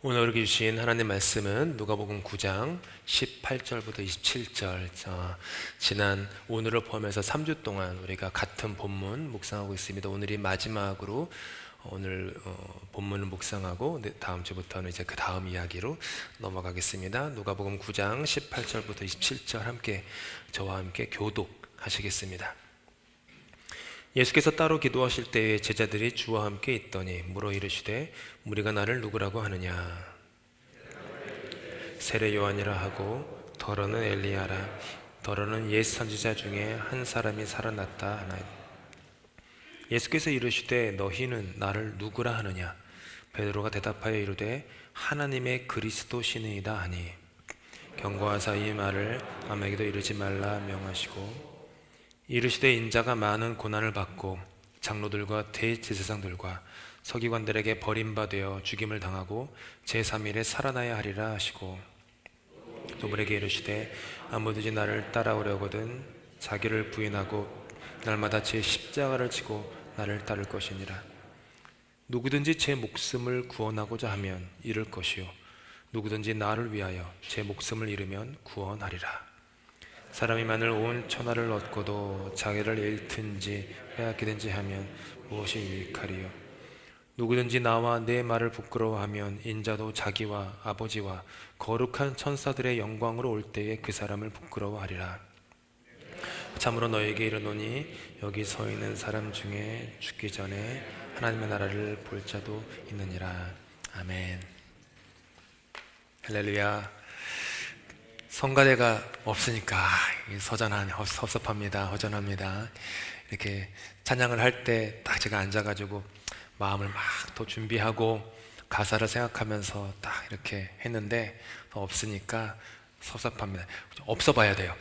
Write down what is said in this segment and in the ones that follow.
오늘 우리에게 주신 하나님 말씀은 누가복음 9장 18절부터 27절. 지난 오늘을 포함해서 3주 동안 우리가 같은 본문 묵상하고 있습니다. 오늘이 마지막으로 오늘 본문을 묵상하고 다음 주부터는 이제 그 다음 이야기로 넘어가겠습니다. 누가복음 9장 18절부터 27절 함께 저와 함께 교독하시겠습니다. 예수께서 따로 기도하실 때에 제자들이 주와 함께 있더니 물어 이르시되 무리가 나를 누구라고 하느냐? 세례 요한이라 하고 더러는 엘리야라, 더러는 옛 선지자 중에 한 사람이 살아났다 하나이다. 예수께서 이르시되 너희는 나를 누구라 하느냐? 베드로가 대답하여 이르되 하나님의 그리스도시니이다 하니 경고하사 이 말을 아무에게도 이르지 말라 명하시고 이르시되 인자가 많은 고난을 받고 장로들과 대제사장들과 서기관들에게 버림받아 죽임을 당하고 제3일에 살아나야 하리라 하시고 또 그들에게 이르시되 아무든지 나를 따라오려거든 자기를 부인하고 날마다 제 십자가를 지고 나를 따를 것이니라. 누구든지 제 목숨을 구원하고자 하면 잃을 것이요 누구든지 나를 위하여 제 목숨을 잃으면 구원하리라. 사람이 만일 온 천하를 얻고도 자기를 잃든지 빼앗기든지 하면 무엇이 유익하리요? 누구든지 나와 내 말을 부끄러워하면 인자도 자기와 아버지와 거룩한 천사들의 영광으로 올 때에 그 사람을 부끄러워하리라. 참으로 너에게 이르노니 여기 서 있는 사람 중에 죽기 전에 하나님의 나라를 볼 자도 있느니라. 아멘. 할렐루야. 성가대가 없으니까 섭섭합니다. 허전합니다. 이렇게 찬양을 할 때 딱 제가 앉아가지고 마음을 막 또 준비하고 가사를 생각하면서 딱 이렇게 했는데 없으니까 섭섭합니다. 없어 봐야 돼요.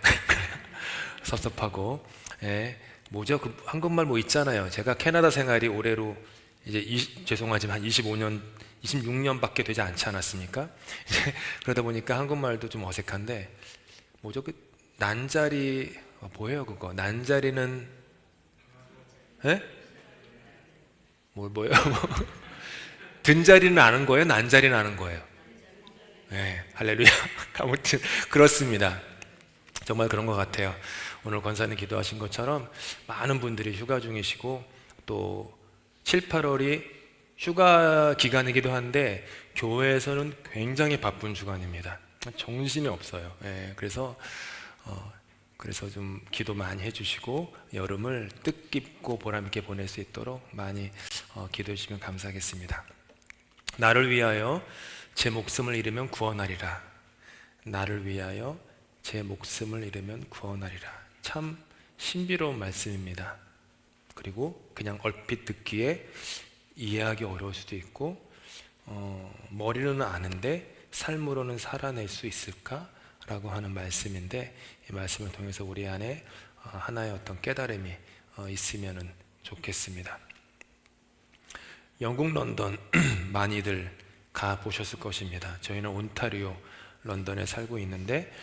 섭섭하고. 예, 뭐죠? 그 한국말 뭐 있잖아요. 제가 캐나다 생활이 올해로 이제 죄송하지만 한 26년밖에 되지 않지 않았습니까? 그러다 보니까 한국말도 좀 어색한데 뭐죠? 그 난자리 뭐예요 그거? 난자리는 예? 뭐예요? 든자리는 아는 거예요? 난자리는 아는 거예요? 네, 할렐루야. 아무튼 그렇습니다. 정말 그런 것 같아요. 오늘 권사님 기도하신 것처럼 많은 분들이 휴가 중이시고 또 7, 8월이 휴가 기간이기도 한데 교회에서는 굉장히 바쁜 주간입니다. 정신이 없어요. 그래서 좀 기도 많이 해주시고 여름을 뜻깊고 보람있게 보낼 수 있도록 많이 기도해 주시면 감사하겠습니다. 나를 위하여 제 목숨을 잃으면 구원하리라. 나를 위하여 제 목숨을 잃으면 구원하리라. 참 신비로운 말씀입니다. 그리고 그냥 얼핏 듣기에 이해하기 어려울 수도 있고 머리로는 아는데 삶으로는 살아낼 수 있을까라고 하는 말씀인데 이 말씀을 통해서 우리 안에 하나의 어떤 깨달음이 있으면 좋겠습니다. 영국 런던 많이들 가보셨을 것입니다. 저희는 온타리오 런던에 살고 있는데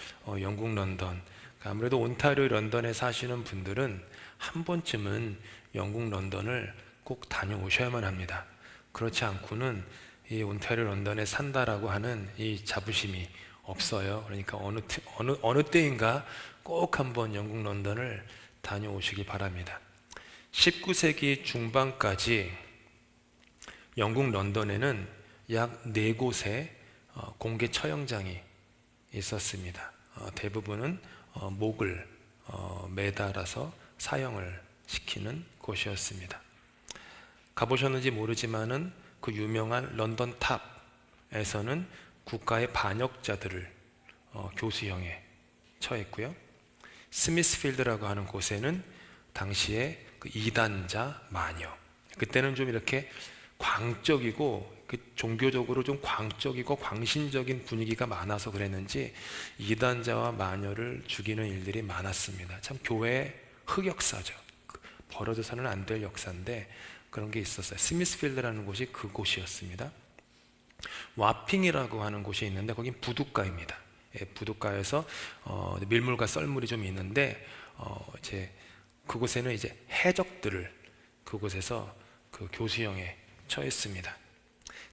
영국 런던, 아무래도 온타리오 런던에 사시는 분들은 한 번쯤은 영국 런던을 꼭 다녀오셔야만 합니다. 그렇지 않고는 이 온타리오 런던에 산다라고 하는 이 자부심이 없어요. 그러니까 어느 때인가 꼭 한번 영국 런던을 다녀오시기 바랍니다. 19세기 중반까지 영국 런던에는 약 4곳의 공개 처형장이 있었습니다. 대부분은 목을 매달아서 사형을 시키는 곳이었습니다. 가보셨는지 모르지만은 그 유명한 런던 탑에서는 국가의 반역자들을 교수형에 처했고요. 스미스필드라고 하는 곳에는 당시에 그 이단자 마녀, 그때는 좀 이렇게 광적이고 종교적으로 좀 광적이고 광신적인 분위기가 많아서 그랬는지 이단자와 마녀를 죽이는 일들이 많았습니다. 참 교회의 흑역사죠. 벌어져서는 안 될 역사인데 그런 게 있었어요. 스미스필드라는 곳이 그곳이었습니다. 와핑이라고 하는 곳이 있는데 거긴 부둣가입니다. 부둣가에서 밀물과 썰물이 좀 있는데 이제 그곳에는 이제 해적들을 그곳에서 그 교수형에 처했습니다.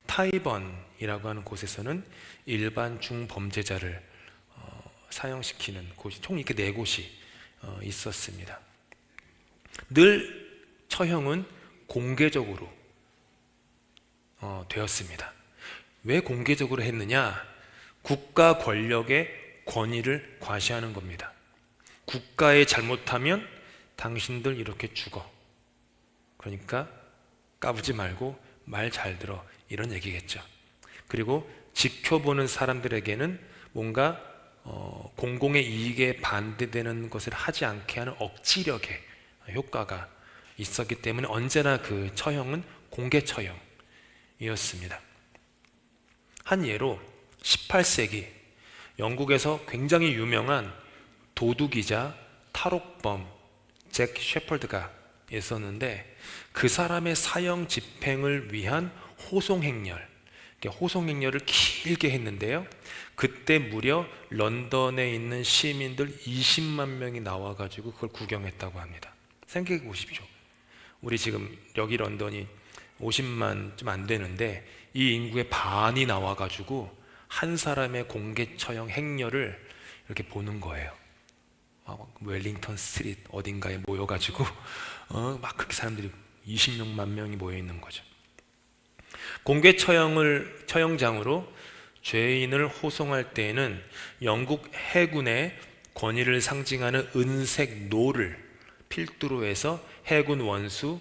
타이번이라고 하는 곳에서는 일반 중범죄자를 사형시키는 곳이 총 이렇게 4곳이 있었습니다. 늘 처형은 공개적으로 되었습니다. 왜 공개적으로 했느냐? 국가 권력의 권위를 과시하는 겁니다. 국가에 잘못하면 당신들 이렇게 죽어. 그러니까 까부지 말고 말 잘 들어, 이런 얘기겠죠. 그리고 지켜보는 사람들에게는 뭔가 공공의 이익에 반대되는 것을 하지 않게 하는 억지력의 효과가 있었기 때문에 언제나 그 처형은 공개 처형이었습니다. 한 예로 18세기 영국에서 굉장히 유명한 도둑이자 탈옥범 잭 셰퍼드가 있었는데, 그 사람의 사형 집행을 위한 호송행렬, 호송행렬을 길게 했는데요, 그때 무려 런던에 있는 시민들 20만 명이 나와가지고 그걸 구경했다고 합니다. 생각해 보십시오. 우리 지금 여기 런던이 50만 좀 안 되는데 이 인구의 반이 나와가지고 한 사람의 공개 처형 행렬을 이렇게 보는 거예요. 웰링턴 스트리트 어딘가에 모여가지고 막 그렇게 사람들이 20만 명이 모여 있는 거죠. 공개 처형장으로 죄인을 호송할 때에는 영국 해군의 권위를 상징하는 은색 노를 필두로 해서 해군 원수,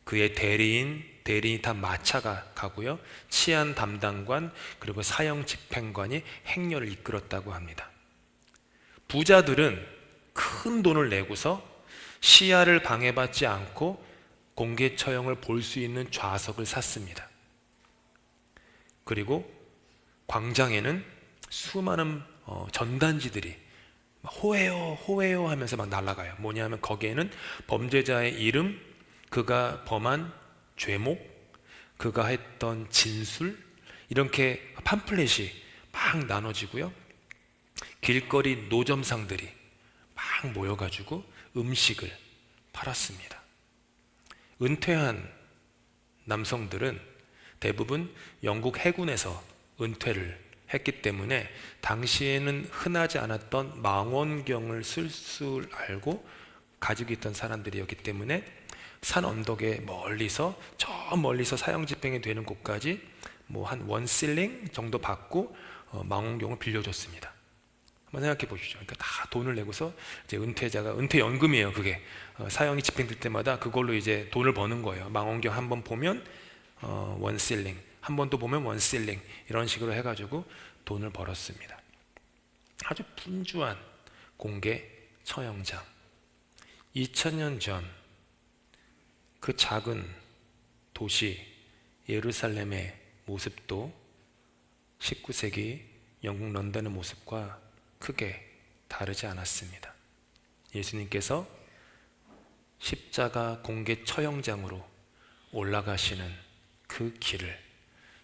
그의 대리인이 다 마차가 가고요, 치안 담당관 그리고 사형 집행관이 행렬을 이끌었다고 합니다. 부자들은 큰 돈을 내고서 시야를 방해받지 않고 공개 처형을 볼 수 있는 좌석을 샀습니다. 그리고 광장에는 수많은 전단지들이 호해요 호해요 하면서 막 날아가요. 뭐냐면 거기에는 범죄자의 이름, 그가 범한 죄목, 그가 했던 진술, 이렇게 팜플렛이 막 나눠지고요, 길거리 노점상들이 막 모여가지고 음식을 팔았습니다. 은퇴한 남성들은 대부분 영국 해군에서 은퇴를 했기 때문에 당시에는 흔하지 않았던 망원경을 쓸 줄 알고 가지고 있던 사람들이었기 때문에 산 언덕에 저 멀리서 사형 집행이 되는 곳까지 뭐 한 원실링 정도 받고 망원경을 빌려줬습니다. 한번 생각해 보시죠. 그러니까 다 돈을 내고서 이제 은퇴자가 은퇴연금이에요. 그게 사형이 집행될 때마다 그걸로 이제 돈을 버는 거예요. 망원경 한 번 보면 원실링, 한 번 또 보면 원실링, 이런 식으로 해가지고 돈을 벌었습니다. 아주 분주한 공개 처형장. 2000년 전 그 작은 도시 예루살렘의 모습도 19세기 영국 런던의 모습과 크게 다르지 않았습니다. 예수님께서 십자가 공개 처형장으로 올라가시는 그 길을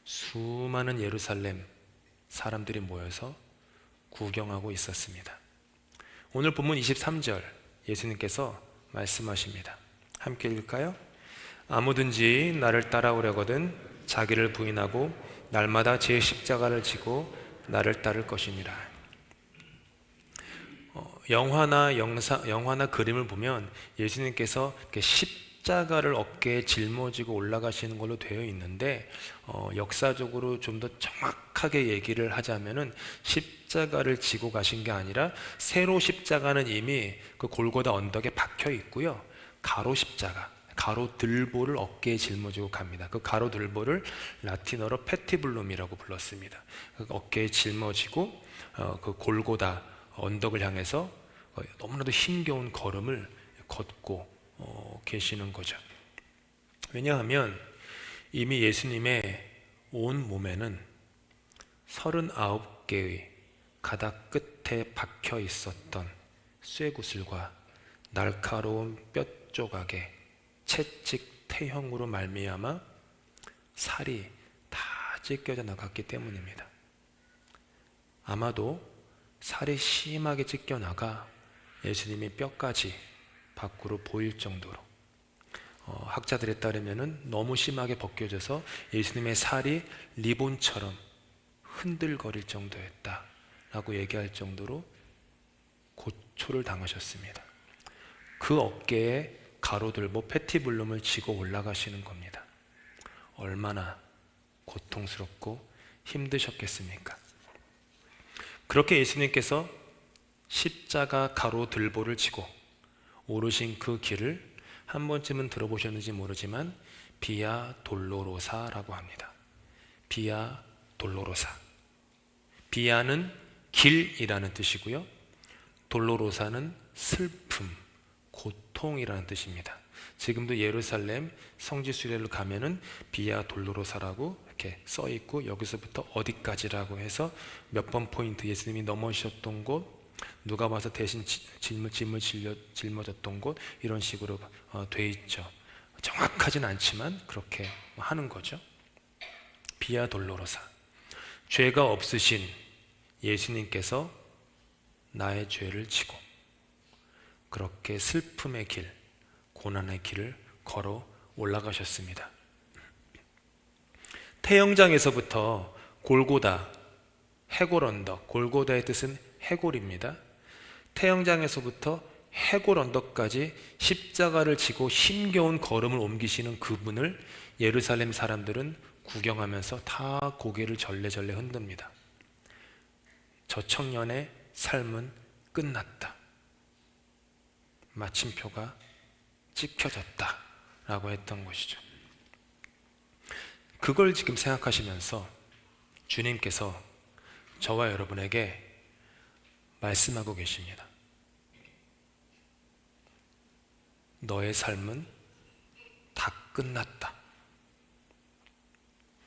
수많은 예루살렘 사람들이 모여서 구경하고 있었습니다. 오늘 본문 23절 예수님께서 말씀하십니다. 함께 읽을까요? 아무든지 나를 따라오려거든 자기를 부인하고 날마다 제 십자가를 지고 나를 따를 것이니라. 영화나 그림을 보면 예수님께서 십자가를 어깨에 짊어지고 올라가시는 걸로 되어 있는데, 역사적으로 좀 더 정확하게 얘기를 하자면은 십자가를 지고 가신 게 아니라 세로 십자가는 이미 그 골고다 언덕에 박혀 있고요, 가로 십자가, 가로 들보를 어깨에 짊어지고 갑니다. 그 가로 들보를 라틴어로 페티블룸이라고 불렀습니다. 그 어깨에 짊어지고 그 골고다 언덕을 향해서 너무나도 힘겨운 걸음을 걷고 계시는 거죠. 왜냐하면 이미 예수님의 온 몸에는 39개의 가닥 끝에 박혀 있었던 쇠구슬과 날카로운 뼈 조각에 채찍 태형으로 말미암아 살이 다 찢겨져 나갔기 때문입니다. 아마도 살이 심하게 찢겨나가 예수님의 뼈까지 밖으로 보일 정도로 학자들에 따르면은 너무 심하게 벗겨져서 예수님의 살이 리본처럼 흔들거릴 정도였다라고 얘기할 정도로 고초를 당하셨습니다. 그 어깨에 가로들보 패티블룸을 지고 올라가시는 겁니다. 얼마나 고통스럽고 힘드셨겠습니까? 그렇게 예수님께서 십자가 가로들보를 지고 오르신 그 길을 한 번쯤은 들어보셨는지 모르지만 비아 돌로로사라고 합니다. 비아 돌로로사. 비아는 길이라는 뜻이고요, 돌로로사는 슬픔, 고통이라는 뜻입니다. 지금도 예루살렘 성지 순례를 가면은 비아 돌로로사라고 이렇게 써 있고, 여기서부터 어디까지라고 해서 몇 번 포인트, 예수님이 넘어지셨던 곳, 누가 와서 대신 짐을 짊어졌던 곳, 이런 식으로 돼 있죠. 정확하진 않지만 그렇게 하는 거죠. 비아 돌로로사. 죄가 없으신 예수님께서 나의 죄를 지고 그렇게 슬픔의 길, 고난의 길을 걸어 올라가셨습니다. 태영장에서부터 골고다, 해골 언덕, 골고다의 뜻은 해골입니다. 태영장에서부터 해골 언덕까지 십자가를 지고 힘겨운 걸음을 옮기시는 그분을 예루살렘 사람들은 구경하면서 다 고개를 절레절레 흔듭니다. 저 청년의 삶은 끝났다. 마침표가 찍혀졌다 라고 했던 것이죠. 그걸 지금 생각하시면서 주님께서 저와 여러분에게 말씀하고 계십니다. 너의 삶은 다 끝났다.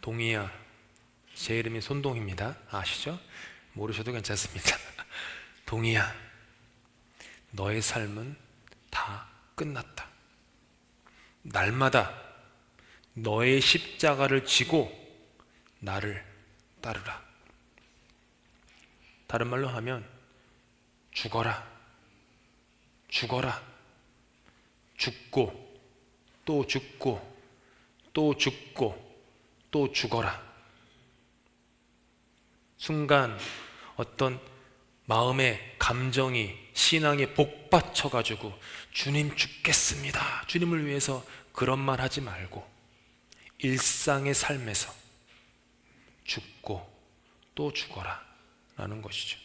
동희야, 제 이름이 손동희입니다. 아시죠? 모르셔도 괜찮습니다. 동희야, 너의 삶은 다 끝났다. 날마다 너의 십자가를 지고 나를 따르라. 다른 말로 하면 죽어라, 죽어라, 죽고 또 죽고 또 죽고 또 죽어라. 순간 어떤 마음의 감정이, 신앙이 복받쳐가지고 주님 죽겠습니다, 주님을 위해서 그런 말 하지 말고 일상의 삶에서 죽고 또 죽어라 라는 것이죠.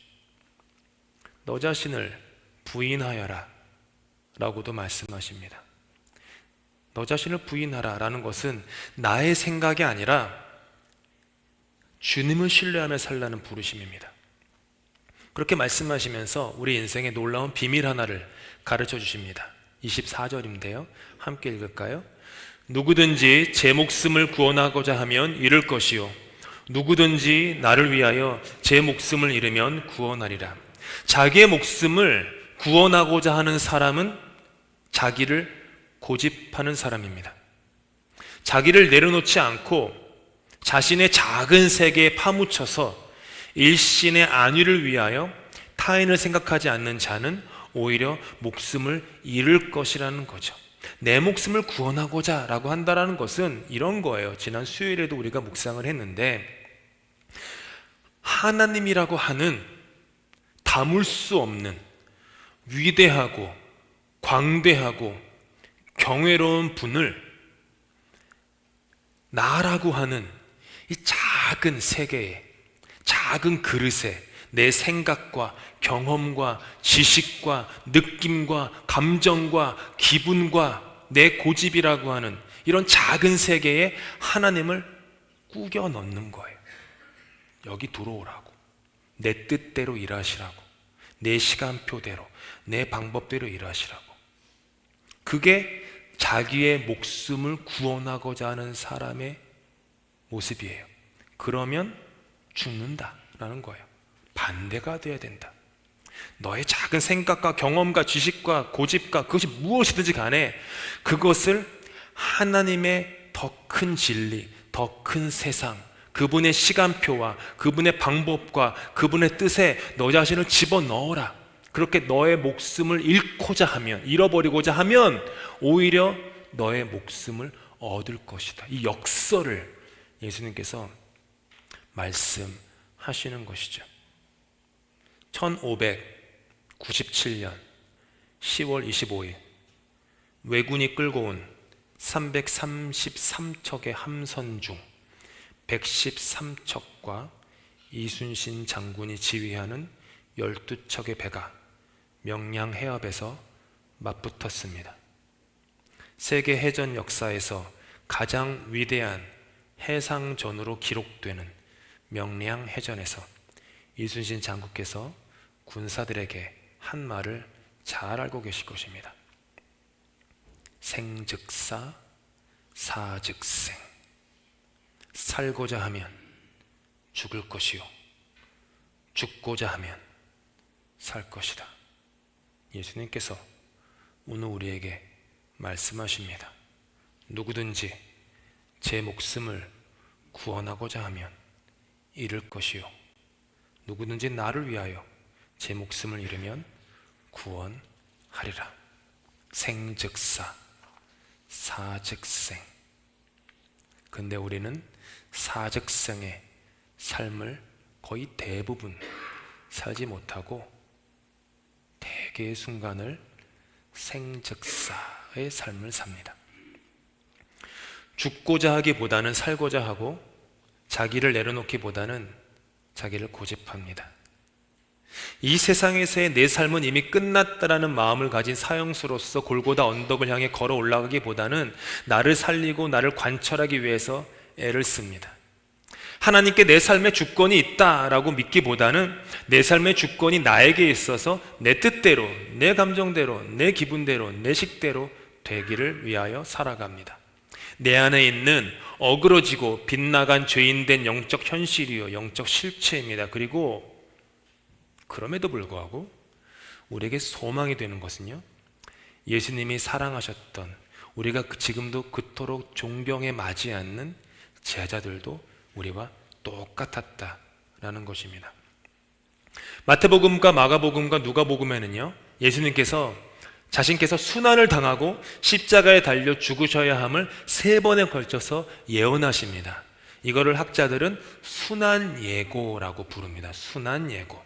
너 자신을 부인하여라 라고도 말씀하십니다. 너 자신을 부인하라 라는 것은 나의 생각이 아니라 주님을 신뢰하며 살라는 부르심입니다. 그렇게 말씀하시면서 우리 인생의 놀라운 비밀 하나를 가르쳐 주십니다. 24절인데요 함께 읽을까요? 누구든지 제 목숨을 구원하고자 하면 잃을 것이요 누구든지 나를 위하여 제 목숨을 잃으면 구원하리라. 자기의 목숨을 구원하고자 하는 사람은 자기를 고집하는 사람입니다. 자기를 내려놓지 않고 자신의 작은 세계에 파묻혀서 일신의 안위를 위하여 타인을 생각하지 않는 자는 오히려 목숨을 잃을 것이라는 거죠. 내 목숨을 구원하고자 라고 한다는 것은 이런 거예요. 지난 수요일에도 우리가 묵상을 했는데, 하나님이라고 하는 담을 수 없는 위대하고 광대하고 경외로운 분을 나라고 하는 이 작은 세계에, 작은 그릇에 내 생각과 경험과 지식과 느낌과 감정과 기분과 내 고집이라고 하는 이런 작은 세계에 하나님을 꾸겨 넣는 거예요. 여기 들어오라고, 내 뜻대로 일하시라고, 내 시간표대로, 내 방법대로 일하시라고. 그게 자기의 목숨을 구원하고자 하는 사람의 모습이에요. 그러면 죽는다라는 거예요. 반대가 돼야 된다. 너의 작은 생각과 경험과 지식과 고집과 그것이 무엇이든지 간에 그것을 하나님의 더 큰 진리, 더 큰 세상, 그분의 시간표와 그분의 방법과 그분의 뜻에 너 자신을 집어넣어라. 그렇게 너의 목숨을 잃고자 하면, 잃어버리고자 하면 오히려 너의 목숨을 얻을 것이다. 이 역설을 예수님께서 말씀하시는 것이죠. 1597년 10월 25일 왜군이 끌고 온 333척의 함선 중 113척과 이순신 장군이 지휘하는 12척의 배가 명량 해협에서 맞붙었습니다. 세계 해전 역사에서 가장 위대한 해상전으로 기록되는 명량 해전에서 이순신 장군께서 군사들에게 한 말을 잘 알고 계실 것입니다. 생즉사, 사즉생. 살고자 하면 죽을 것이요, 죽고자 하면 살 것이다. 예수님께서 오늘 우리에게 말씀하십니다. 누구든지 제 목숨을 구원하고자 하면 잃을 것이요, 누구든지 나를 위하여 제 목숨을 잃으면 구원하리라. 생즉사, 사즉생. 근데 우리는 사즉생의 삶을 거의 대부분 살지 못하고 대개의 순간을 생즉사의 삶을 삽니다. 죽고자 하기보다는 살고자 하고 자기를 내려놓기보다는 자기를 고집합니다. 이 세상에서의 내 삶은 이미 끝났다라는 마음을 가진 사형수로서 골고다 언덕을 향해 걸어 올라가기보다는 나를 살리고 나를 관철하기 위해서 애를 씁니다. 하나님께 내 삶의 주권이 있다라고 믿기보다는 내 삶의 주권이 나에게 있어서 내 뜻대로, 내 감정대로, 내 기분대로, 내 식대로 되기를 위하여 살아갑니다. 내 안에 있는 어그러지고 빗나간 죄인된 영적 현실이요, 영적 실체입니다. 그리고 그럼에도 불구하고 우리에게 소망이 되는 것은요, 예수님이 사랑하셨던, 우리가 지금도 그토록 존경에 맞지 않는 제자들도 우리와 똑같았다라는 것입니다. 마태복음과 마가복음과 누가복음에는요, 예수님께서 자신께서 순환을 당하고 십자가에 달려 죽으셔야 함을 3번에 걸쳐서 예언하십니다. 이거를 학자들은 순환예고라고 부릅니다. 순환예고.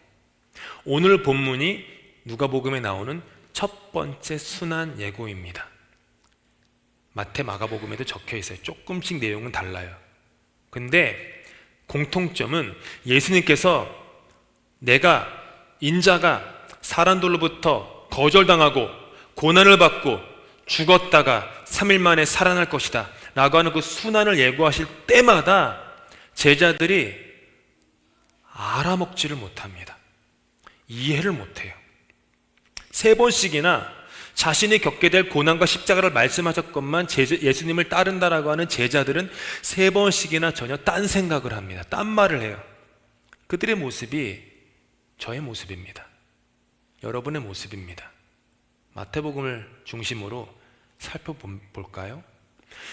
오늘 본문이 누가복음에 나오는 첫 번째 순환예고입니다. 마태, 마가복음에도 적혀 있어요. 조금씩 내용은 달라요. 근데 공통점은 예수님께서 내가, 인자가 사람들로부터 거절당하고 고난을 받고 죽었다가 3일 만에 살아날 것이다 라고 하는 그 순환을 예고하실 때마다 제자들이 알아먹지를 못합니다. 이해를 못해요. 3번씩이나 자신이 겪게 될 고난과 십자가를 말씀하셨건만 예수님을 따른다라고 하는 제자들은 3번씩이나 전혀 딴 생각을 합니다. 딴 말을 해요. 그들의 모습이 저의 모습입니다. 여러분의 모습입니다. 마태복음을 중심으로 살펴볼까요?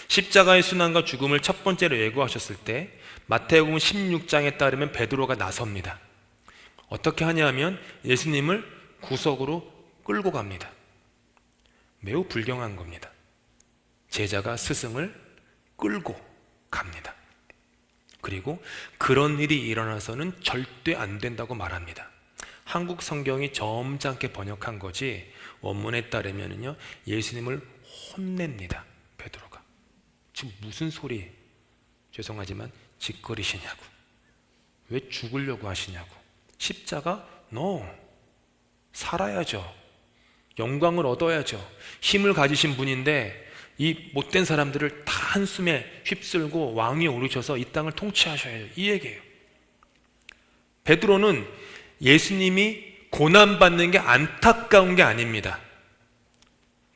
십자가의 순환과 죽음을 첫 번째로 예고하셨을 때 마태복음 16장에 따르면 베드로가 나섭니다. 어떻게 하냐면 예수님을 구석으로 끌고 갑니다. 매우 불경한 겁니다. 제자가 스승을 끌고 갑니다. 그리고 그런 일이 일어나서는 절대 안 된다고 말합니다. 한국 성경이 점잖게 번역한 거지 원문에 따르면요, 예수님을 혼냅니다. 베드로가 지금 무슨 소리, 죄송하지만 짓거리시냐고, 왜 죽으려고 하시냐고, 십자가? No, 살아야죠. 영광을 얻어야죠. 힘을 가지신 분인데 이 못된 사람들을 다 한숨에 휩쓸고 왕위에 오르셔서 이 땅을 통치하셔야죠. 이 얘기예요. 베드로는 예수님이 고난받는 게 안타까운 게 아닙니다.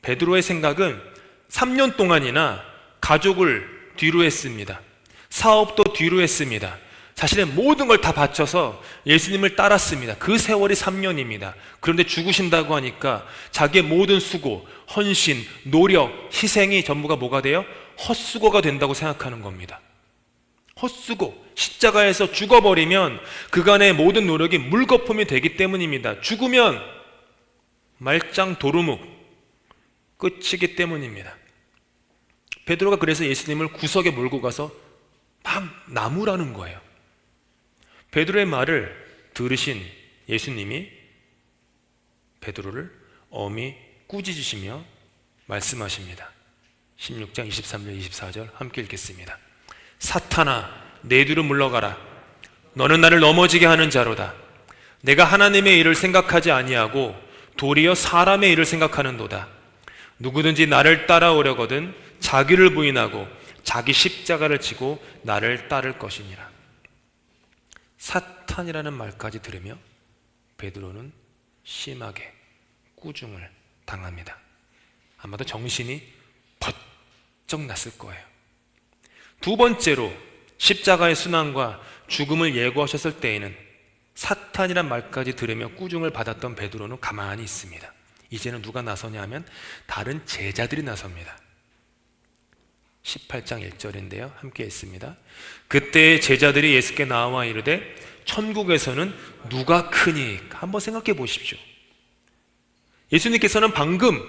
베드로의 생각은 3년 동안이나 가족을 뒤로 했습니다. 사업도 뒤로 했습니다. 자신의 모든 걸 다 바쳐서 예수님을 따랐습니다. 그 세월이 3년입니다. 그런데 죽으신다고 하니까 자기의 모든 수고, 헌신, 노력, 희생이 전부가 뭐가 돼요? 헛수고가 된다고 생각하는 겁니다. 헛수고, 십자가에서 죽어버리면 그간의 모든 노력이 물거품이 되기 때문입니다. 죽으면 말짱 도루묵 끝이기 때문입니다. 베드로가 그래서 예수님을 구석에 몰고 가서 막 나무라는 거예요. 베드로의 말을 들으신 예수님이 베드로를 엄히 꾸짖으시며 말씀하십니다. 16장 23절 24절 함께 읽겠습니다. 사탄아, 내 뒤로 물러가라. 너는 나를 넘어지게 하는 자로다. 내가 하나님의 일을 생각하지 아니하고 도리어 사람의 일을 생각하는도다. 누구든지 나를 따라오려거든 자기를 부인하고 자기 십자가를 지고 나를 따를 것이니라. 사탄이라는 말까지 들으며 베드로는 심하게 꾸중을 당합니다. 아마도 정신이 번쩍 났을 거예요. 두 번째로 십자가의 순환과 죽음을 예고하셨을 때에는 사탄이란 말까지 들으며 꾸중을 받았던 베드로는 가만히 있습니다. 이제는 누가 나서냐 하면 다른 제자들이 나섭니다. 18장 1절인데요. 함께 했습니다. 그때 제자들이 예수께 나와 이르되 천국에서는 누가 크니? 한번 생각해 보십시오. 예수님께서는 방금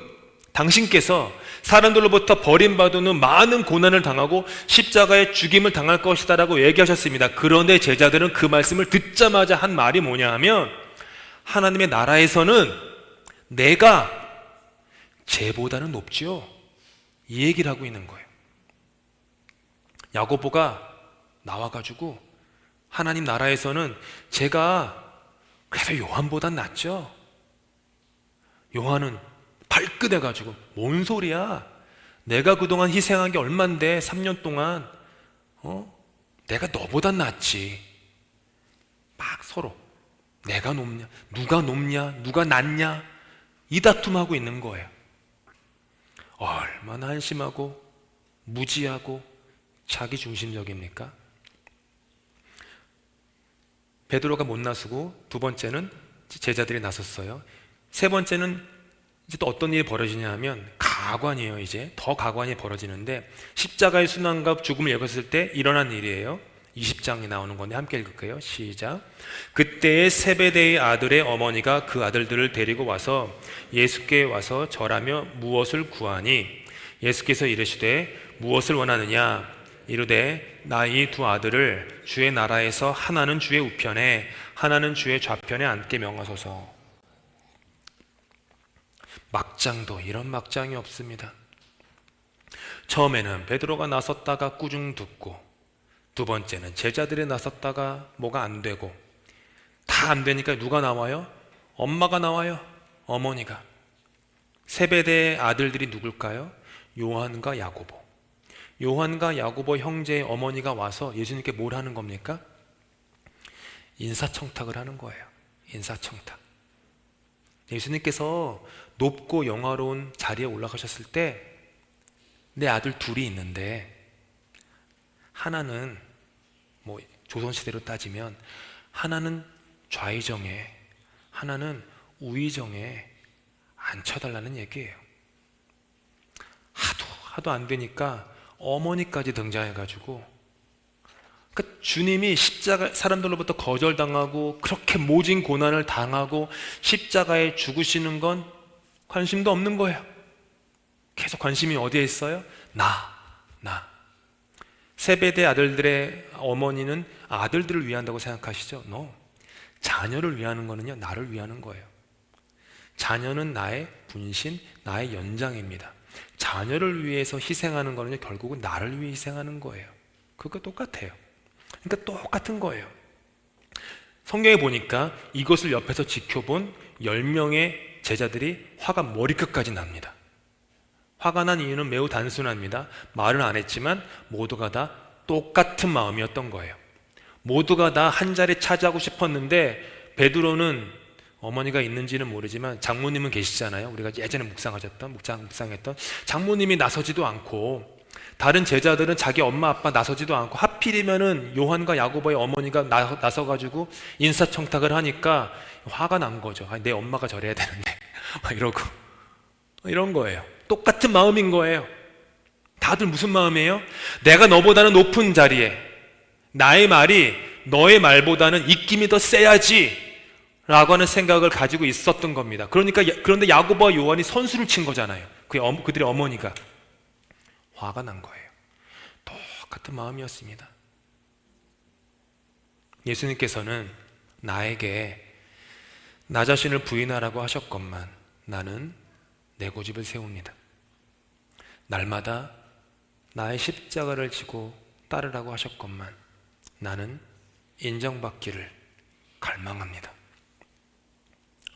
당신께서 사람들로부터 버림받는 많은 고난을 당하고 십자가의 죽임을 당할 것이다 라고 얘기하셨습니다. 그런데 제자들은 그 말씀을 듣자마자 한 말이 뭐냐 하면 하나님의 나라에서는 내가 쟤보다는 높지요, 이 얘기를 하고 있는 거예요. 야고보가 나와가지고 하나님 나라에서는 제가 그래도 요한보단 낫죠. 요한은 발끈해가지고 뭔 소리야, 내가 그동안 희생한 게 얼만데 3년 동안 내가 너보단 낫지. 막 서로 내가 높냐, 누가 낫냐 이 다툼하고 있는 거예요. 얼마나 한심하고 무지하고 자기중심적입니까? 베드로가 못 나서고 두 번째는 제자들이 나섰어요. 세 번째는 이제 또 어떤 일이 벌어지냐 하면 가관이에요. 이제 더 가관이 벌어지는데 십자가의 순환과 죽음을 예고했을 때 일어난 일이에요. 20장이 나오는 건데 함께 읽을게요. 시작. 그때의 세베대의 아들의 어머니가 그 아들들을 데리고 와서 예수께 와서 절하며 무엇을 구하니 예수께서 이르시되 무엇을 원하느냐 이르되 나 이 두 아들을 주의 나라에서 하나는 주의 우편에 하나는 주의 좌편에 앉게 명하소서. 막장도 이런 막장이 없습니다. 처음에는 베드로가 나섰다가 꾸중 듣고, 두 번째는 제자들이 나섰다가 뭐가 안 되고, 다 안 되니까 누가 나와요? 엄마가 나와요. 어머니가. 세베대의 아들들이 누굴까요? 요한과 야고보. 요한과 야고보 형제의 어머니가 와서 예수님께 뭘 하는 겁니까? 인사청탁을 하는 거예요. 인사청탁. 예수님께서 높고 영화로운 자리에 올라가셨을 때 내 아들 둘이 있는데 하나는 뭐 조선시대로 따지면 하나는 좌의정에 하나는 우의정에 앉혀달라는 얘기예요. 하도 안 되니까 어머니까지 등장해가지고, 그러니까 주님이 십자가 사람들로부터 거절당하고 그렇게 모진 고난을 당하고 십자가에 죽으시는 건 관심도 없는 거예요. 계속 관심이 어디에 있어요? 나. 세베대 아들들의 어머니는 아들들을 위한다고 생각하시죠? No. 자녀를 위하는 거는요, 나를 위하는 거예요. 자녀는 나의 분신, 나의 연장입니다. 자녀를 위해서 희생하는 거는요, 결국은 나를 위해 희생하는 거예요. 그거 똑같아요. 그러니까 똑같은 거예요. 성경에 보니까 이것을 옆에서 지켜본 10명의 제자들이 화가 머리끝까지 납니다. 화가 난 이유는 매우 단순합니다. 말은 안 했지만 모두가 다 똑같은 마음이었던 거예요. 모두가 다 한 자리 차지하고 싶었는데, 베드로는 어머니가 있는지는 모르지만 장모님은 계시잖아요. 우리가 예전에 묵상했던 장모님이 나서지도 않고, 다른 제자들은 자기 엄마 아빠 나서지도 않고, 하필이면은 요한과 야고보의 어머니가 나서가지고 인사청탁을 하니까 화가 난 거죠. 내 엄마가 저래야 되는데 막 이러고 이런 거예요. 똑같은 마음인 거예요. 다들 무슨 마음이에요? 내가 너보다는 높은 자리에, 나의 말이 너의 말보다는 입김이 더 세야지 라고 하는 생각을 가지고 있었던 겁니다. 그런데 야고보와 요한이 선수를 친 거잖아요. 그들의 어머니가 화가 난 거예요. 똑같은 마음이었습니다. 예수님께서는 나에게 나 자신을 부인하라고 하셨건만 나는 내 고집을 세웁니다. 날마다 나의 십자가를 지고 따르라고 하셨건만 나는 인정받기를 갈망합니다.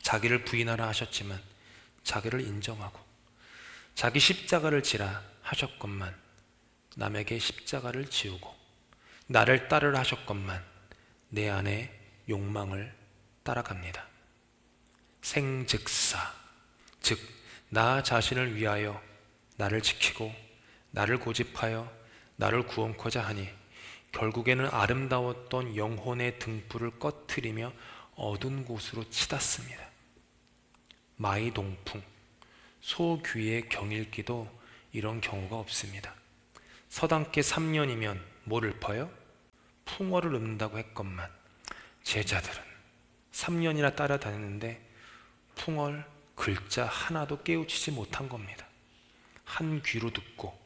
자기를 부인하라 하셨지만 자기를 인정하고, 자기 십자가를 지라 하셨건만 남에게 십자가를 지우고, 나를 따르라 하셨건만 내 안의 욕망을 따라갑니다. 생즉사, 즉 나 자신을 위하여 나를 지키고 나를 고집하여 나를 구원코자 하니 결국에는 아름다웠던 영혼의 등불을 꺼트리며 어두운 곳으로 치닫습니다. 마이동풍, 소귀의 경읽기도 이런 경우가 없습니다. 서당계 3년이면 뭘 읊어요? 풍어를 읊는다고 했건만 제자들은 3년이나 따라다녔는데 풍월 글자 하나도 깨우치지 못한 겁니다. 한 귀로 듣고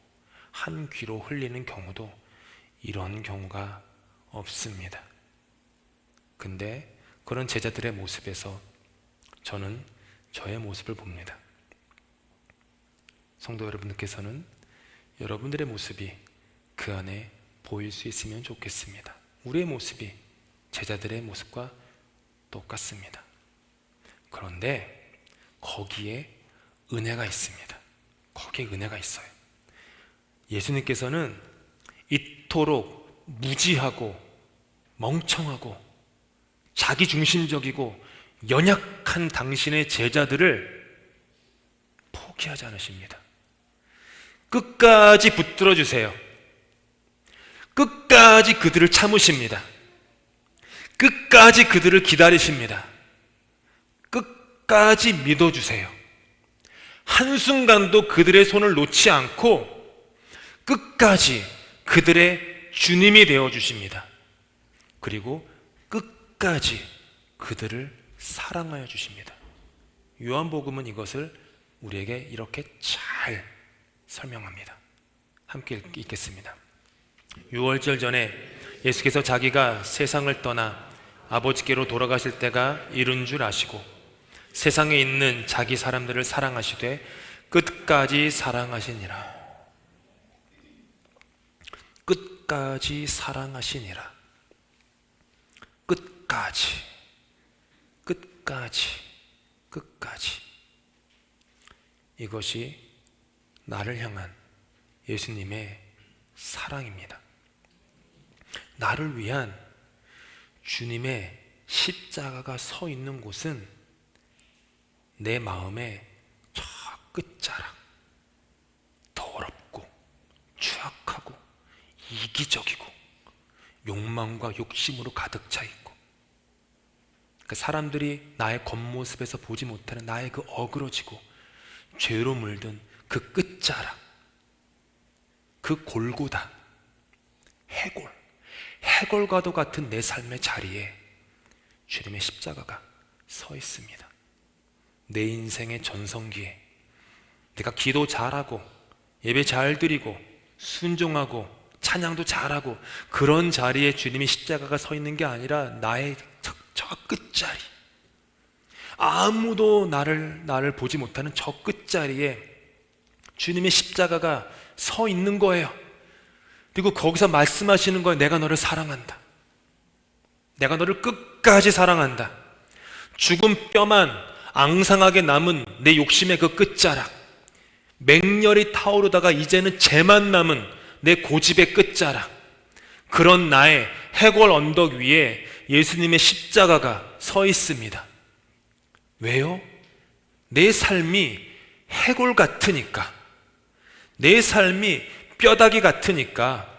한 귀로 흘리는 경우도 이런 경우가 없습니다. 근데 그런 제자들의 모습에서 저는 저의 모습을 봅니다. 성도 여러분들께서는 여러분들의 모습이 그 안에 보일 수 있으면 좋겠습니다. 우리의 모습이 제자들의 모습과 똑같습니다. 그런데 거기에 은혜가 있습니다. 거기에 은혜가 있어요. 예수님께서는 이토록 무지하고 멍청하고 자기중심적이고 연약한 당신의 제자들을 포기하지 않으십니다. 끝까지 붙들어 주세요. 끝까지 그들을 참으십니다. 끝까지 그들을 기다리십니다. 끝까지 믿어주세요. 한순간도 그들의 손을 놓지 않고 끝까지 그들의 주님이 되어주십니다. 그리고 끝까지 그들을 사랑하여 주십니다. 요한복음은 이것을 우리에게 이렇게 잘 설명합니다. 함께 읽겠습니다. 유월절 전에 예수께서 자기가 세상을 떠나 아버지께로 돌아가실 때가 이른 줄 아시고 세상에 있는 자기 사람들을 사랑하시되 끝까지 사랑하시니라. 끝까지 사랑하시니라. 끝까지, 끝까지, 끝까지. 이것이 나를 향한 예수님의 사랑입니다. 나를 위한 주님의 십자가가 서 있는 곳은 내 마음의 저 끝자락, 더럽고 추악하고 이기적이고 욕망과 욕심으로 가득 차 있고, 그 사람들이 나의 겉모습에서 보지 못하는 나의 그 어그러지고 죄로 물든 그 끝자락, 그 골고다, 해골과도 같은 내 삶의 자리에 주님의 십자가가 서 있습니다. 내 인생의 전성기에 내가 기도 잘하고 예배 잘 드리고 순종하고 찬양도 잘하고 그런 자리에 주님의 십자가가 서 있는 게 아니라 나의 저 끝자리, 아무도 나를 보지 못하는 저 끝자리에 주님의 십자가가 서 있는 거예요. 그리고 거기서 말씀하시는 거예요. 내가 너를 사랑한다. 내가 너를 끝까지 사랑한다. 죽은 뼈만 앙상하게 남은 내 욕심의 그 끝자락, 맹렬히 타오르다가 이제는 재만 남은 내 고집의 끝자락, 그런 나의 해골 언덕 위에 예수님의 십자가가 서 있습니다. 왜요? 내 삶이 해골 같으니까, 내 삶이 뼈다귀 같으니까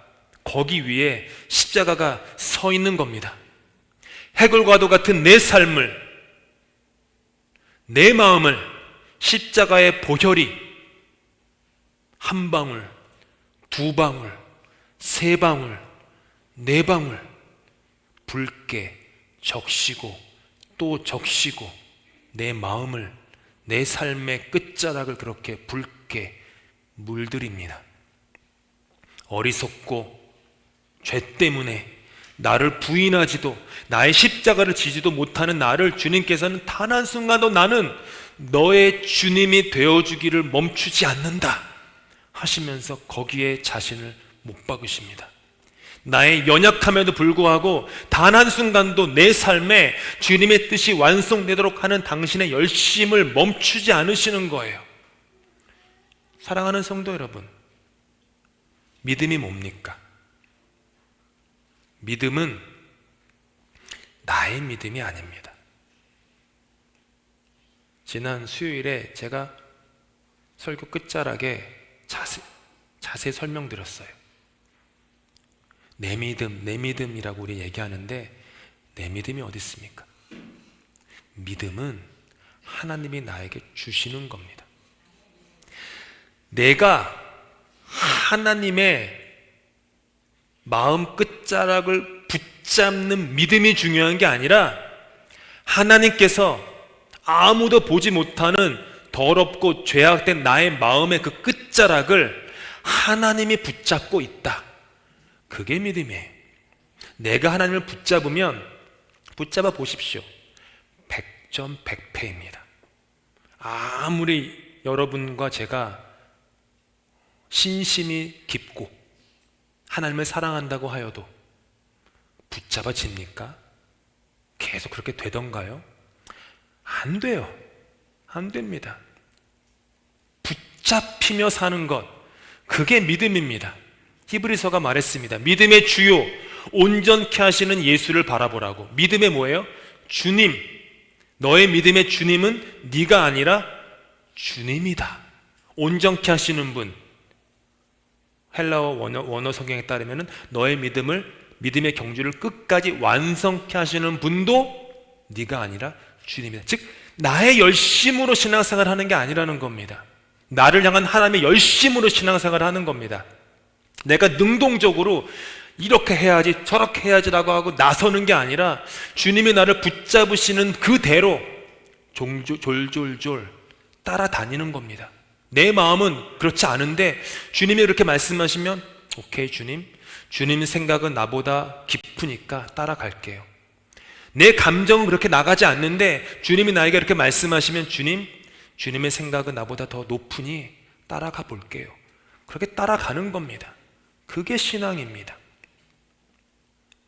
거기 위에 십자가가 서 있는 겁니다. 해골과도 같은 내 삶을, 내 마음을 십자가의 보혈이 한 방울, 두 방울, 세 방울, 네 방울 붉게 적시고 또 적시고 내 마음을, 내 삶의 끝자락을 그렇게 붉게 물들입니다. 어리석고 죄 때문에 나를 부인하지도 나의 십자가를 지지도 못하는 나를 주님께서는 단 한순간도 나는 너의 주님이 되어주기를 멈추지 않는다 하시면서 거기에 자신을 못 박으십니다. 나의 연약함에도 불구하고 단 한순간도 내 삶에 주님의 뜻이 완성되도록 하는 당신의 열심을 멈추지 않으시는 거예요. 사랑하는 성도 여러분, 믿음이 뭡니까? 믿음은 나의 믿음이 아닙니다. 지난 수요일에 제가 설교 끝자락에 자세히 설명드렸어요. 내 믿음이라고 우리 얘기하는데 내 믿음이 어디 있습니까? 믿음은 하나님이 나에게 주시는 겁니다. 내가 하나님의 마음 끝자락을 붙잡는 믿음이 중요한 게 아니라 하나님께서 아무도 보지 못하는 더럽고 죄악된 나의 마음의 그 끝자락을 하나님이 붙잡고 있다. 그게 믿음이에요. 내가 하나님을 붙잡아 보십시오. 100점 100패입니다. 아무리 여러분과 제가 신심이 깊고 하나님을 사랑한다고 하여도 붙잡아집니까? 계속 그렇게 되던가요? 안 돼요. 안 됩니다. 붙잡히며 사는 것, 그게 믿음입니다. 히브리서가 말했습니다. 믿음의 주요, 온전케 하시는 예수를 바라보라고. 믿음의 뭐예요? 주님. 너의 믿음의 주님은 네가 아니라 주님이다. 온전케 하시는 분. 헬라어 원어 성경에 따르면 너의 믿음의 경주를 끝까지 완성케 하시는 분도 네가 아니라 주님이다. 즉 나의 열심으로 신앙생활을 하는 게 아니라는 겁니다. 나를 향한 하나님의 열심으로 신앙생활을 하는 겁니다. 내가 능동적으로 이렇게 해야지 저렇게 해야지라고 하고 나서는 게 아니라 주님이 나를 붙잡으시는 그대로 졸졸졸 따라다니는 겁니다. 내 마음은 그렇지 않은데 주님이 그렇게 말씀하시면 오케이 주님 생각은 나보다 깊으니까 따라갈게요. 내 감정은 그렇게 나가지 않는데 주님이 나에게 이렇게 말씀하시면 주님의 생각은 나보다 더 높으니 따라가 볼게요. 그렇게 따라가는 겁니다. 그게 신앙입니다.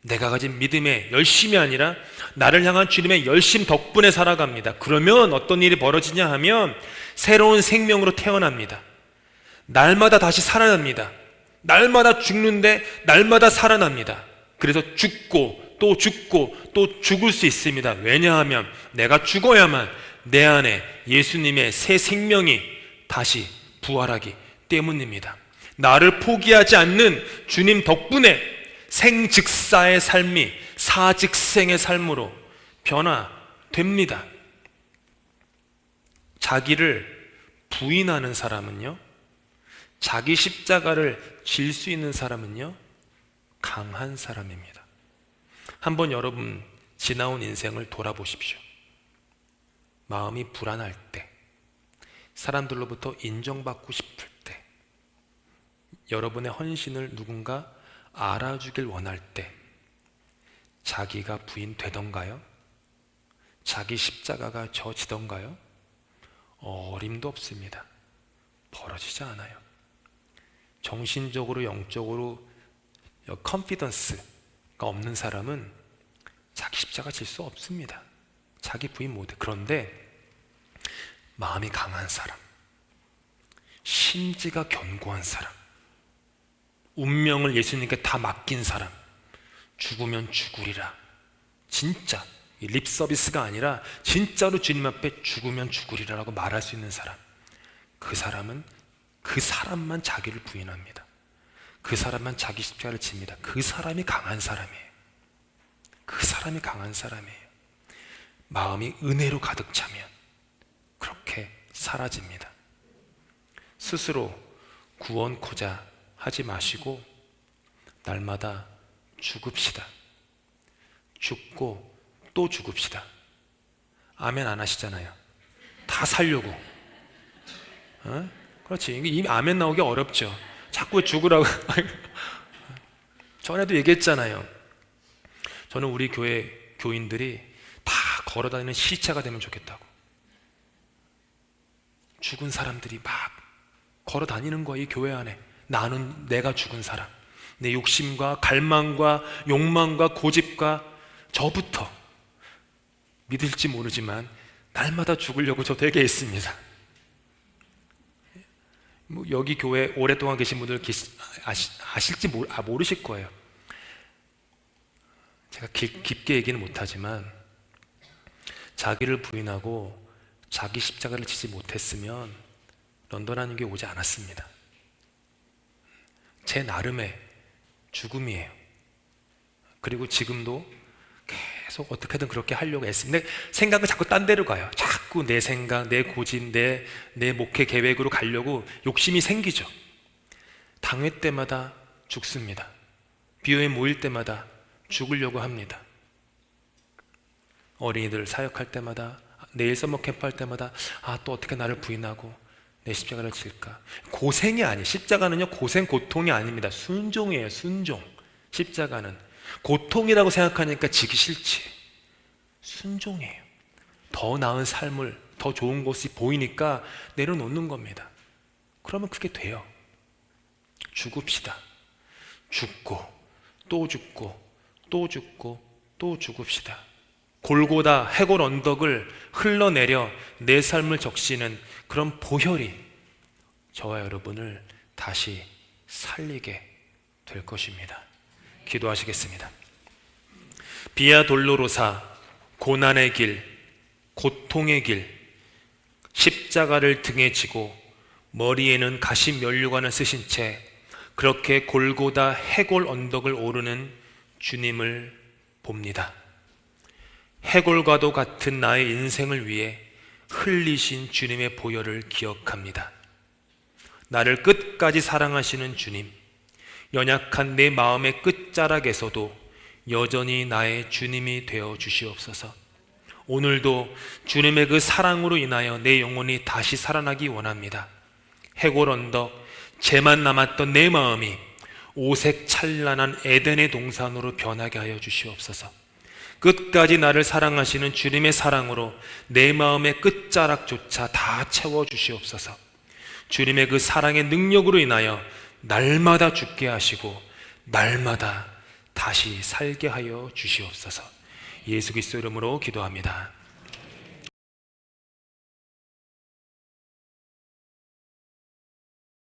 내가 가진 믿음의 열심이 아니라 나를 향한 주님의 열심 덕분에 살아갑니다. 그러면 어떤 일이 벌어지냐 하면 새로운 생명으로 태어납니다. 날마다 다시 살아납니다. 날마다 죽는데 날마다 살아납니다. 그래서 죽고 또 죽을 수 있습니다. 왜냐하면 내가 죽어야만 내 안에 예수님의 새 생명이 다시 부활하기 때문입니다. 나를 포기하지 않는 주님 덕분에 생즉사의 삶이 사즉생의 삶으로 변화됩니다. 자기를 부인하는 사람은요, 자기 십자가를 질 수 있는 사람은요, 강한 사람입니다. 한번 여러분 지나온 인생을 돌아보십시오. 마음이 불안할 때, 사람들로부터 인정받고 싶을 때, 여러분의 헌신을 누군가 알아주길 원할 때 자기가 부인되던가요? 자기 십자가가 져지던가요? 어림도 없습니다. 벌어지지 않아요. 정신적으로 영적으로 컨피던스가 없는 사람은 자기 십자가 질 수 없습니다. 자기 부인 못해. 그런데 마음이 강한 사람, 심지가 견고한 사람, 운명을 예수님께 다 맡긴 사람, 죽으면 죽으리라. 진짜 립 서비스가 아니라 진짜로 주님 앞에 죽으면 죽으리라라고 말할 수 있는 사람, 그 사람만 자기를 부인합니다. 그 사람만 자기 십자가를 집니다. 그 사람이 강한 사람이에요. 그 사람이 강한 사람이에요. 마음이 은혜로 가득 차면 그렇게 사라집니다. 스스로 구원코자 하지 마시고 날마다 죽읍시다. 죽고 또 죽읍시다. 아멘 안 하시잖아요. 다 살려고. 그렇지. 이미 아멘 나오기 어렵죠. 자꾸 죽으라고. 전에도 얘기했잖아요. 저는 우리 교회 교인들이 다 걸어다니는 시체가 되면 좋겠다고. 죽은 사람들이 막 걸어다니는 거야, 이 교회 안에. 나는 내가 죽은 사람, 내 욕심과 갈망과 욕망과 고집과 저부터 믿을지 모르지만 날마다 죽으려고 저 되게 했습니다. 여기 교회 오랫동안 계신 분들 아실지 모르실 거예요. 제가 깊게 얘기는 못하지만 자기를 부인하고 자기 십자가를 지지 못했으면 런던 한인교회 오지 않았습니다. 제 나름의 죽음이에요. 그리고 지금도 계속 어떻게든 그렇게 하려고 애씁니다. 생각은 자꾸 딴 데로 가요. 자꾸 내 생각, 내 고집, 내 목회 계획으로 가려고 욕심이 생기죠. 당회 때마다 죽습니다. 비오에 모일 때마다 죽으려고 합니다. 어린이들 사역할 때마다, 내일 서머 캠프 할 때마다 또 어떻게 나를 부인하고 내 십자가를 질까? 고생이 아니에요. 십자가는요, 고생, 고통이 아닙니다. 순종이에요. 순종. 십자가는 고통이라고 생각하니까 지기 싫지. 순종이에요. 더 나은 삶을, 더 좋은 곳이 보이니까 내려놓는 겁니다. 그러면 그게 돼요. 죽읍시다. 죽고 또 죽고 또 죽고 또 죽읍시다. 골고다 해골 언덕을 흘러내려 내 삶을 적시는 그런 보혈이 저와 여러분을 다시 살리게 될 것입니다. 기도하시겠습니다. 비아 돌로로사, 고난의 길, 고통의 길, 십자가를 등에 지고 머리에는 가시 면류관을 쓰신 채 그렇게 골고다 해골 언덕을 오르는 주님을 봅니다. 해골과도 같은 나의 인생을 위해 흘리신 주님의 보혈을 기억합니다. 나를 끝까지 사랑하시는 주님, 연약한 내 마음의 끝자락에서도 여전히 나의 주님이 되어 주시옵소서. 오늘도 주님의 그 사랑으로 인하여 내 영혼이 다시 살아나기 원합니다. 해골 언덕, 죄만 남았던 내 마음이 오색 찬란한 에덴의 동산으로 변하게 하여 주시옵소서. 끝까지 나를 사랑하시는 주님의 사랑으로 내 마음의 끝자락조차 다 채워 주시옵소서. 주님의 그 사랑의 능력으로 인하여 날마다 죽게 하시고 날마다 다시 살게 하여 주시옵소서. 예수 그리스도 이름으로 기도합니다.